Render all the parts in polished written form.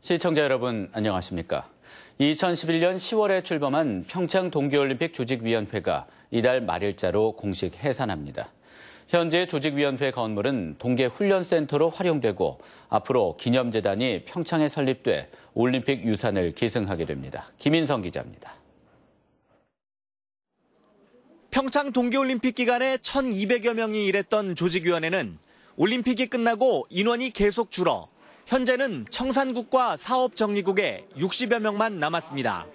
시청자 여러분 안녕하십니까? 2011년 10월에 출범한 평창 동계올림픽 조직위원회가 이달 말일자로 공식 해산합니다. 현재 조직위원회 건물은 동계훈련센터로 활용되고 앞으로 기념재단이 평창에 설립돼 올림픽 유산을 계승하게 됩니다. 김인성 기자입니다. 평창 동계올림픽 기간에 1,200여 명이 일했던 조직위원회는 올림픽이 끝나고 인원이 계속 줄어 현재는 청산국과 사업정리국에 60여 명만 남았습니다.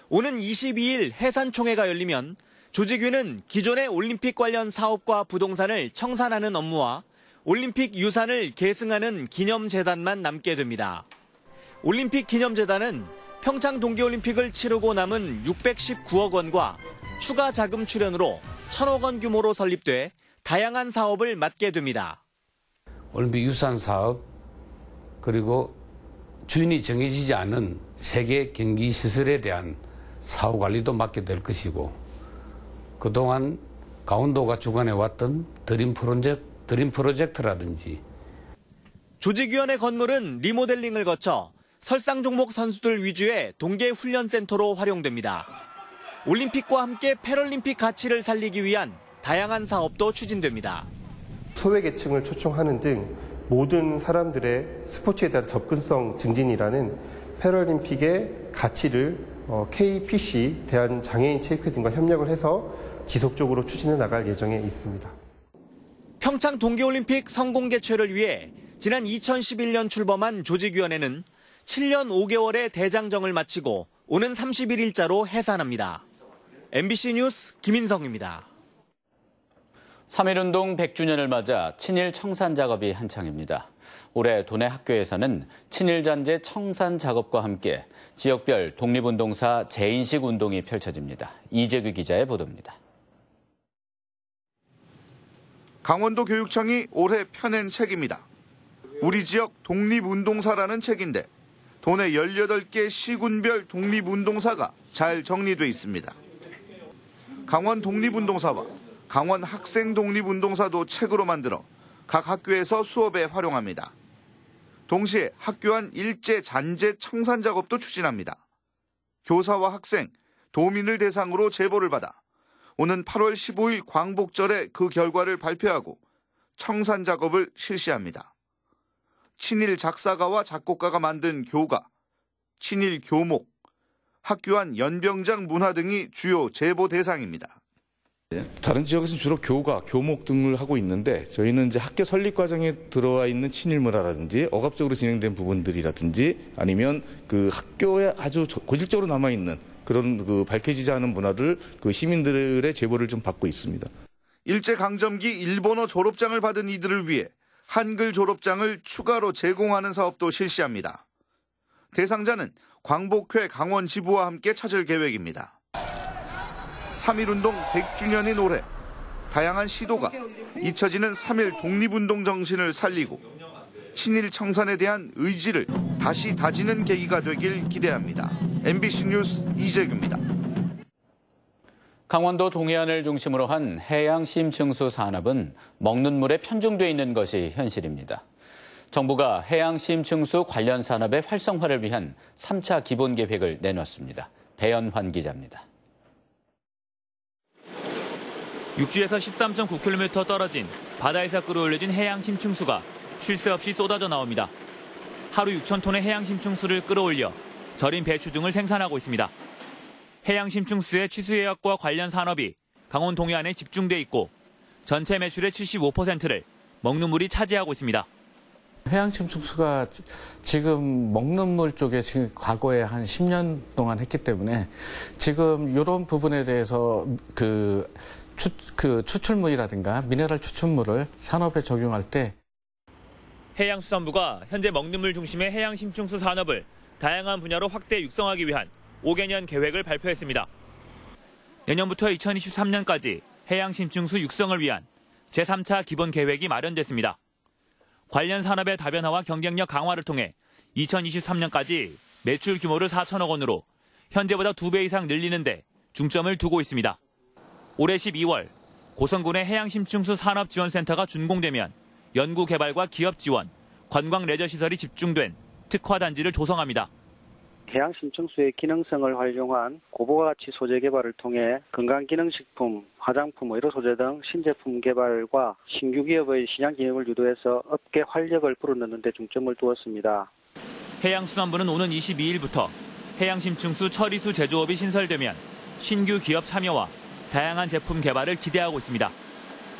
오는 22일 해산총회가 열리면 조직위는 기존의 올림픽 관련 사업과 부동산을 청산하는 업무와 올림픽 유산을 계승하는 기념재단만 남게 됩니다. 올림픽 기념재단은 평창 동계올림픽을 치르고 남은 619억 원과 추가 자금 출연으로 1,000억 원 규모로 설립돼 다양한 사업을 맡게 됩니다. 올림픽 유산 사업, 그리고 주인이 정해지지 않은 세계 경기 시설에 대한 사후 관리도 맡게 될 것이고, 그동안 강원도가 주관해왔던 드림 프로젝트라든지. 조직위원회 건물은 리모델링을 거쳐 설상 종목 선수들 위주의 동계훈련센터로 활용됩니다. 올림픽과 함께 패럴림픽 가치를 살리기 위한 다양한 사업도 추진됩니다. 소외계층을 초청하는 등 모든 사람들의 스포츠에 대한 접근성 증진이라는 패럴림픽의 가치를 KPC, 대한장애인체육회 등과 협력을 해서 지속적으로 추진해 나갈 예정에 있습니다. 평창 동계올림픽 성공 개최를 위해 지난 2011년 출범한 조직위원회는 7년 5개월의 대장정을 마치고 오는 31일자로 해산합니다. MBC 뉴스 김인성입니다. 3.1운동 100주년을 맞아 친일 청산 작업이 한창입니다. 올해 도내 학교에서는 친일 잔재 청산 작업과 함께 지역별 독립운동사 재인식 운동이 펼쳐집니다. 이재규 기자의 보도입니다. 강원도 교육청이 올해 펴낸 책입니다. 우리 지역 독립운동사라는 책인데 도내 18개 시군별 독립운동사가 잘 정리돼 있습니다. 강원 독립운동사와 강원 학생 독립운동사도 책으로 만들어 각 학교에서 수업에 활용합니다. 동시에 학교 안 일제 잔재 청산 작업도 추진합니다. 교사와 학생, 도민을 대상으로 제보를 받아 오는 8월 15일 광복절에 그 결과를 발표하고 청산 작업을 실시합니다. 친일 작사가와 작곡가가 만든 교가, 친일 교목, 학교 안 연병장 문화 등이 주요 제보 대상입니다. 다른 지역에서는 주로 교가, 교목 등을 하고 있는데 저희는 이제 학교 설립 과정에 들어와 있는 친일 문화라든지 억압적으로 진행된 부분들이라든지 아니면 그 학교에 아주 고질적으로 남아 있는 그런 그 밝혀지지 않은 문화들 그 시민들의 제보를 좀 받고 있습니다. 일제 강점기 일본어 졸업장을 받은 이들을 위해 한글 졸업장을 추가로 제공하는 사업도 실시합니다. 대상자는 광복회 강원 지부와 함께 찾을 계획입니다. 3.1운동 100주년인 올해 다양한 시도가 잊혀지는 3.1 독립운동 정신을 살리고 친일 청산에 대한 의지를 다시 다지는 계기가 되길 기대합니다. MBC 뉴스 이재규입니다. 강원도 동해안을 중심으로 한 해양 심층수 산업은 먹는 물에 편중돼 있는 것이 현실입니다. 정부가 해양 심층수 관련 산업의 활성화를 위한 3차 기본 계획을 내놨습니다. 배연환 기자입니다. 육지에서 13.9km 떨어진 바다에서 끌어올려진 해양 심층수가 쉴 새 없이 쏟아져 나옵니다. 하루 6,000톤의 해양 심층수를 끌어올려 절임 배추 등을 생산하고 있습니다. 해양 심층수의 취수해역과 관련 산업이 강원 동해안에 집중돼 있고 전체 매출의 75%를 먹는 물이 차지하고 있습니다. 해양 심층수가 지금 먹는 물 쪽에 지금 과거에 한 10년 동안 했기 때문에 지금 이런 부분에 대해서 추출물이라든가 미네랄 추출물을 산업에 적용할 때 해양수산부가 현재 먹는 물 중심의 해양 심층수 산업을 다양한 분야로 확대 육성하기 위한 5개년 계획을 발표했습니다. 내년부터 2023년까지 해양 심층수 육성을 위한 제3차 기본 계획이 마련됐습니다. 관련 산업의 다변화와 경쟁력 강화를 통해 2023년까지 매출 규모를 4천억 원으로 현재보다 2배 이상 늘리는데 중점을 두고 있습니다. 올해 12월 고성군의 해양심층수 산업지원센터가 준공되면 연구개발과 기업 지원, 관광 레저시설이 집중된 특화 단지를 조성합니다. 해양 심층수의 기능성을 활용한 고부가 가치 소재 개발을 통해 건강기능식품, 화장품, 의료 소재 등 신제품 개발과 신규 기업의 시장 진입을 유도해서 업계 활력을 불어넣는 데 중점을 두었습니다. 해양수산부는 오는 22일부터 해양심층수 처리수 제조업이 신설되면 신규 기업 참여와 다양한 제품 개발을 기대하고 있습니다.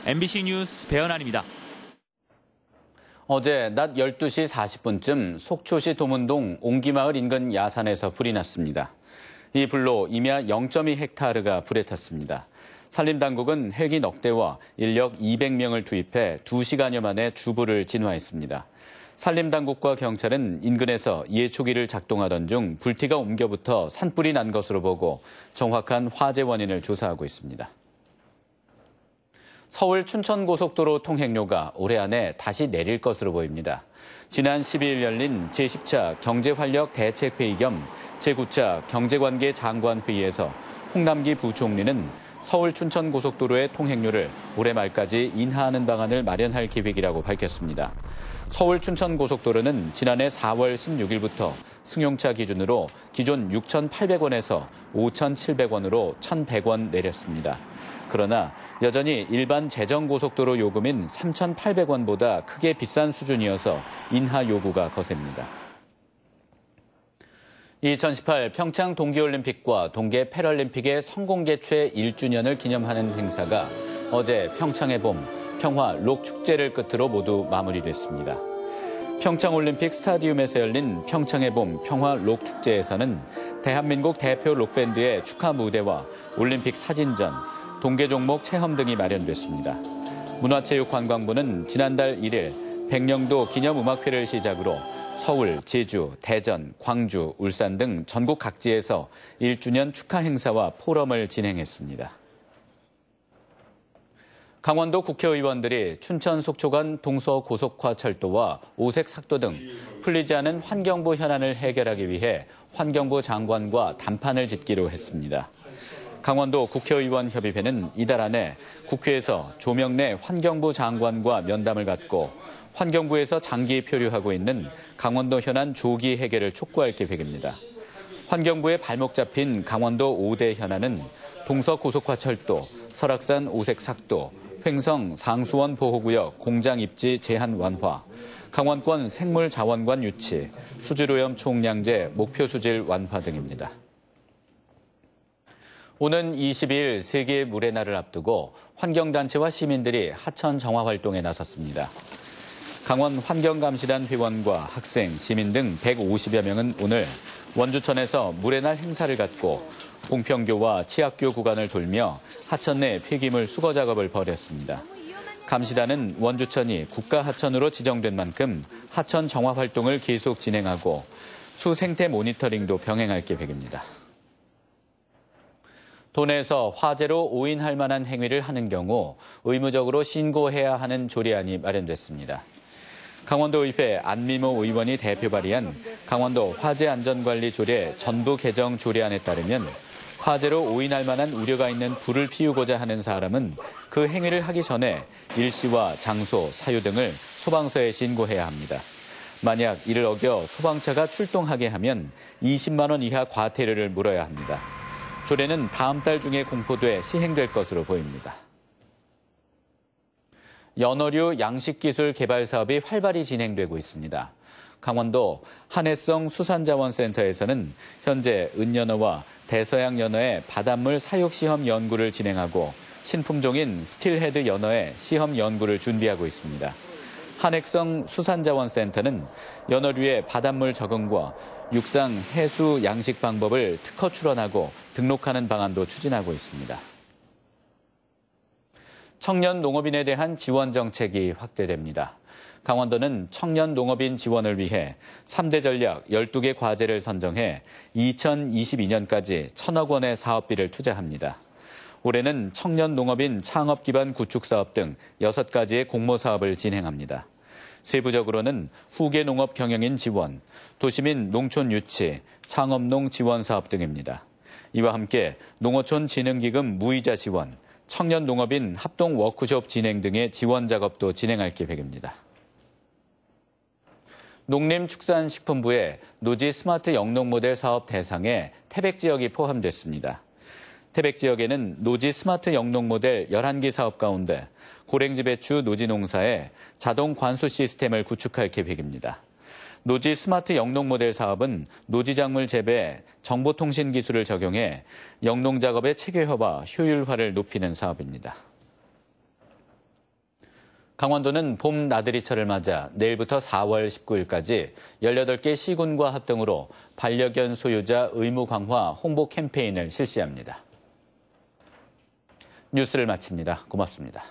MBC 뉴스 배현환입니다. 어제 낮 12시 40분쯤 속초시 도문동 옹기마을 인근 야산에서 불이 났습니다. 이 불로 임야 0.2헥타르가 불에 탔습니다. 산림당국은 헬기 넉 대와 인력 200명을 투입해 2시간여 만에 주불을 진화했습니다. 산림당국과 경찰은 인근에서 예초기를 작동하던 중 불티가 옮겨붙어 산불이 난 것으로 보고 정확한 화재 원인을 조사하고 있습니다. 서울 춘천고속도로 통행료가 올해 안에 다시 내릴 것으로 보입니다. 지난 12일 열린 제10차 경제활력 대책회의 겸 제9차 경제관계 장관회의에서 홍남기 부총리는 서울 춘천고속도로의 통행료를 올해 말까지 인하하는 방안을 마련할 계획이라고 밝혔습니다. 서울 춘천고속도로는 지난해 4월 16일부터 승용차 기준으로 기존 6,800원에서 5,700원으로 1,100원 내렸습니다. 그러나 여전히 일반 제정고속도로 요금인 3,800원보다 크게 비싼 수준이어서 인하 요구가 거셉니다. 2018 평창 동계올림픽과 동계 패럴림픽의 성공 개최 1주년을 기념하는 행사가 어제 평창의 봄, 평화 록 축제를 끝으로 모두 마무리됐습니다. 평창올림픽 스타디움에서 열린 평창의 봄, 평화 록 축제에서는 대한민국 대표 록밴드의 축하 무대와 올림픽 사진전, 동계 종목 체험 등이 마련됐습니다. 문화체육관광부는 지난달 1일 백령도 기념음악회를 시작으로 서울, 제주, 대전, 광주, 울산 등 전국 각지에서 1주년 축하 행사와 포럼을 진행했습니다. 강원도 국회의원들이 춘천 속초 간 동서고속화철도와 오색삭도 등 풀리지 않은 환경부 현안을 해결하기 위해 환경부 장관과 담판을 짓기로 했습니다. 강원도 국회의원 협의회는 이달 안에 국회에서 조명래 환경부 장관과 면담을 갖고 환경부에서 장기 표류하고 있는 강원도 현안 조기 해결을 촉구할 계획입니다. 환경부의 발목 잡힌 강원도 5대 현안은 동서고속화철도, 설악산 오색삭도, 횡성 상수원 보호구역 공장 입지 제한 완화, 강원권 생물자원관 유치, 수질오염 총량제 목표 수질 완화 등입니다. 오는 22일 세계 물의 날을 앞두고 환경단체와 시민들이 하천 정화 활동에 나섰습니다. 강원 환경감시단 회원과 학생, 시민 등 150여 명은 오늘 원주천에서 물의 날 행사를 갖고 봉평교와 치학교 구간을 돌며 하천 내 폐기물 수거 작업을 벌였습니다. 감시단은 원주천이 국가하천으로 지정된 만큼 하천 정화 활동을 계속 진행하고 수생태 모니터링도 병행할 계획입니다. 도내에서 화재로 오인할 만한 행위를 하는 경우 의무적으로 신고해야 하는 조례안이 마련됐습니다. 강원도의회 안미모 의원이 대표 발의한 강원도 화재안전관리 조례 전부 개정 조례안에 따르면 화재로 오인할 만한 우려가 있는 불을 피우고자 하는 사람은 그 행위를 하기 전에 일시와 장소, 사유 등을 소방서에 신고해야 합니다. 만약 이를 어겨 소방차가 출동하게 하면 20만 원 이하 과태료를 물어야 합니다. 조례는 다음 달 중에 공포돼 시행될 것으로 보입니다. 연어류 양식기술 개발 사업이 활발히 진행되고 있습니다. 강원도 한해성 수산자원센터에서는 현재 은연어와 대서양 연어의 바닷물 사육시험 연구를 진행하고 신품종인 스틸헤드 연어의 시험 연구를 준비하고 있습니다. 한해성 수산자원센터는 연어류의 바닷물 적응과 육상 해수 양식 방법을 특허 출원하고 등록하는 방안도 추진하고 있습니다. 청년 농업인에 대한 지원 정책이 확대됩니다. 강원도는 청년 농업인 지원을 위해 3대 전략 12개 과제를 선정해 2022년까지 1,000억 원의 사업비를 투자합니다. 올해는 청년 농업인 창업 기반 구축 사업 등 6가지의 공모 사업을 진행합니다. 세부적으로는 후계 농업 경영인 지원, 도시민 농촌 유치, 창업농 지원 사업 등입니다. 이와 함께 농어촌 진흥기금 무이자 지원, 청년 농업인 합동 워크숍 진행 등의 지원 작업도 진행할 계획입니다. 농림축산식품부의 노지 스마트 영농 모델 사업 대상에 태백 지역이 포함됐습니다. 태백 지역에는 노지 스마트 영농 모델 11기 사업 가운데 고랭지 배추 노지 농사에 자동 관수 시스템을 구축할 계획입니다. 노지 스마트 영농 모델 사업은 노지 작물 재배에 정보통신 기술을 적용해 영농 작업의 체계화와 효율화를 높이는 사업입니다. 강원도는 봄 나들이철을 맞아 내일부터 4월 19일까지 18개 시군과 합 등으로 반려견 소유자 의무 강화 홍보 캠페인을 실시합니다. 뉴스를 마칩니다. 고맙습니다.